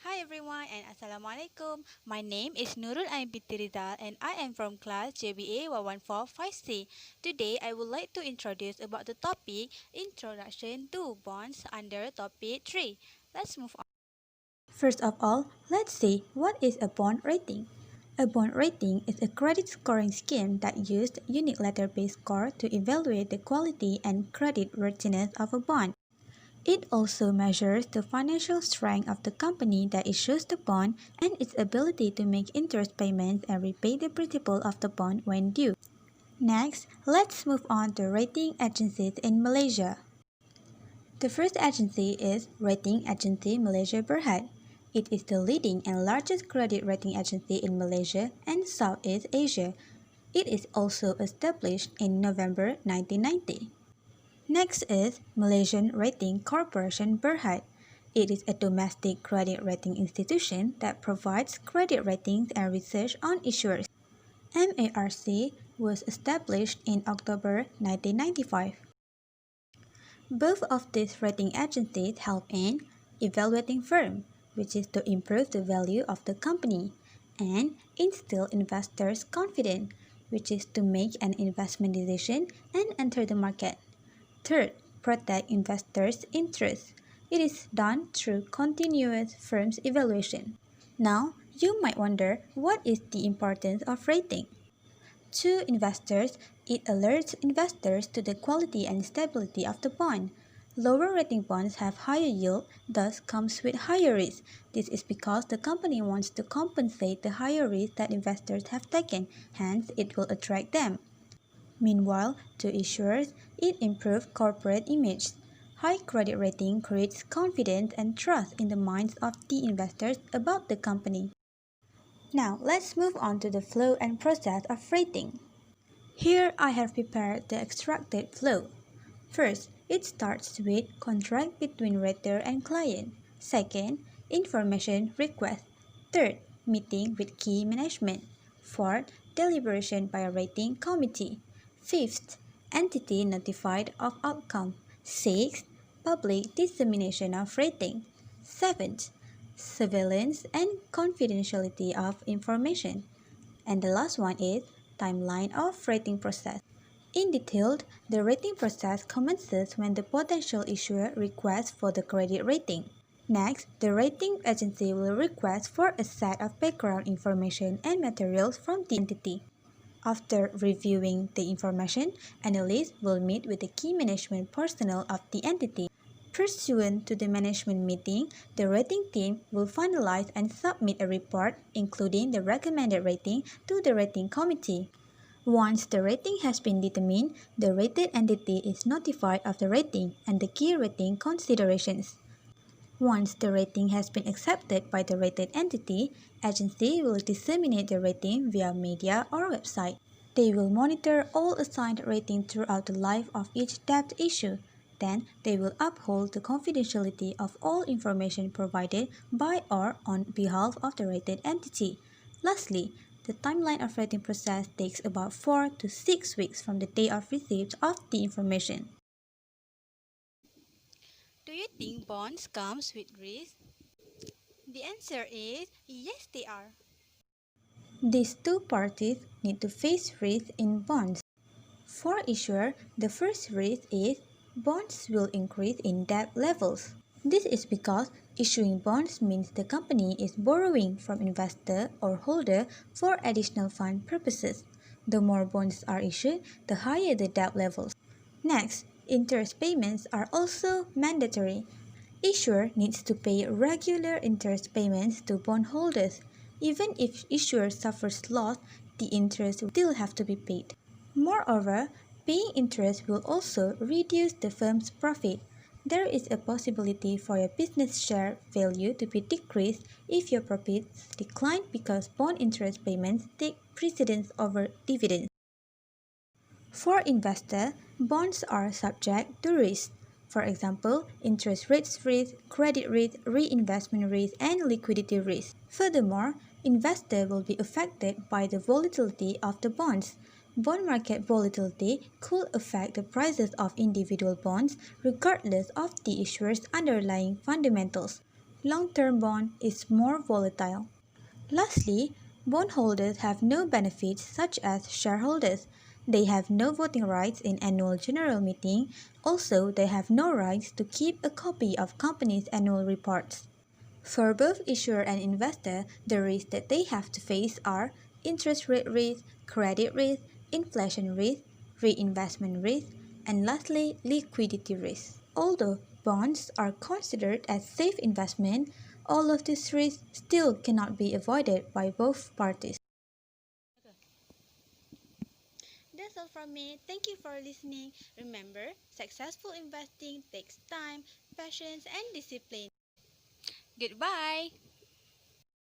Hi everyone and Assalamualaikum. My name is Nurulain Binti Rizal and I am from class JBA 11456C. Today I would like to introduce about the topic Introduction to Bonds under topic 3. Let's move on. First of all, let's see what is a bond rating. A bond rating is a credit scoring scheme that uses unique letter-based score to evaluate the quality and creditworthiness of a bond. It also measures the financial strength of the company that issues the bond and its ability to make interest payments and repay the principal of the bond when due. Next, let's move on to rating agencies in Malaysia. The first agency is Rating Agency Malaysia Berhad. It is the leading and largest credit rating agency in Malaysia and Southeast Asia. It is also established in November 1990. Next is Malaysian Rating Corporation Berhad. It is a domestic credit rating institution that provides credit ratings and research on issuers. MARC was established in October 1995. Both of these rating agencies help in evaluating firm, which is to improve the value of the company, and instill investors' confidence, which is to make an investment decision and enter the market. Third, protect investors' interests. It is done through continuous firm's evaluation. Now, you might wonder what is the importance of rating? To investors, it alerts investors to the quality and stability of the bond. Lower rating bonds have higher yield, thus comes with higher risk. This is because the company wants to compensate the higher risk that investors have taken, hence it will attract them. Meanwhile, to issuers, it improves corporate image. High credit rating creates confidence and trust in the minds of the investors about the company. Now, let's move on to the flow and process of rating. Here I have prepared the extracted flow. First, it starts with contract between rater and client. Second, information request. Third, meeting with key management. Fourth, deliberation by a rating committee. Fifth, entity notified of outcome. Sixth, public dissemination of rating. Seventh, surveillance and confidentiality of information. And the last one is timeline of rating process. In detail, the rating process commences when the potential issuer requests for the credit rating. Next, the rating agency will request for a set of background information and materials from the entity. After reviewing the information, analysts will meet with the key management personnel of the entity. Pursuant to the management meeting, the rating team will finalize and submit a report, including the recommended rating, to the rating committee. Once the rating has been determined, the rated entity is notified of the rating and the key rating considerations. Once the rating has been accepted by the rated entity, agency will disseminate the rating via media or website. They will monitor all assigned ratings throughout the life of each debt issue. Then, they will uphold the confidentiality of all information provided by or on behalf of the rated entity. Lastly, the timeline of rating process takes about 4 to 6 weeks from the day of receipt of the information. Do you think bonds comes with risk? The answer is yes they are. These two parties need to face risk in bonds. For issuer, the first risk is bonds will increase in debt levels. This is because issuing bonds means the company is borrowing from investor or holder for additional fund purposes. The more bonds are issued, the higher the debt levels. Next, interest payments are also mandatory. Issuer needs to pay regular interest payments to bondholders. Even if issuer suffers loss, the interest will still have to be paid. Moreover, paying interest will also reduce the firm's profit. There is a possibility for your business share value to be decreased if your profits decline because bond interest payments take precedence over dividends. For investors, bonds are subject to risk. For example, interest rates risk, credit risk, reinvestment risk, and liquidity risk. Furthermore, investors will be affected by the volatility of the bonds. Bond market volatility could affect the prices of individual bonds regardless of the issuer's underlying fundamentals. long-term bond is more volatile. Lastly, bondholders have no benefits such as shareholders. They have no voting rights in annual general meeting. Also, they have no rights to keep a copy of companies' annual reports. For both issuer and investor, the risks that they have to face are interest rate risk, credit risk, inflation risk, reinvestment risk, and lastly, liquidity risk. Although bonds are considered as safe investment, all of these risks still cannot be avoided by both parties. That's all from me. Thank you for listening. Remember, successful investing takes time, patience, and discipline. Goodbye.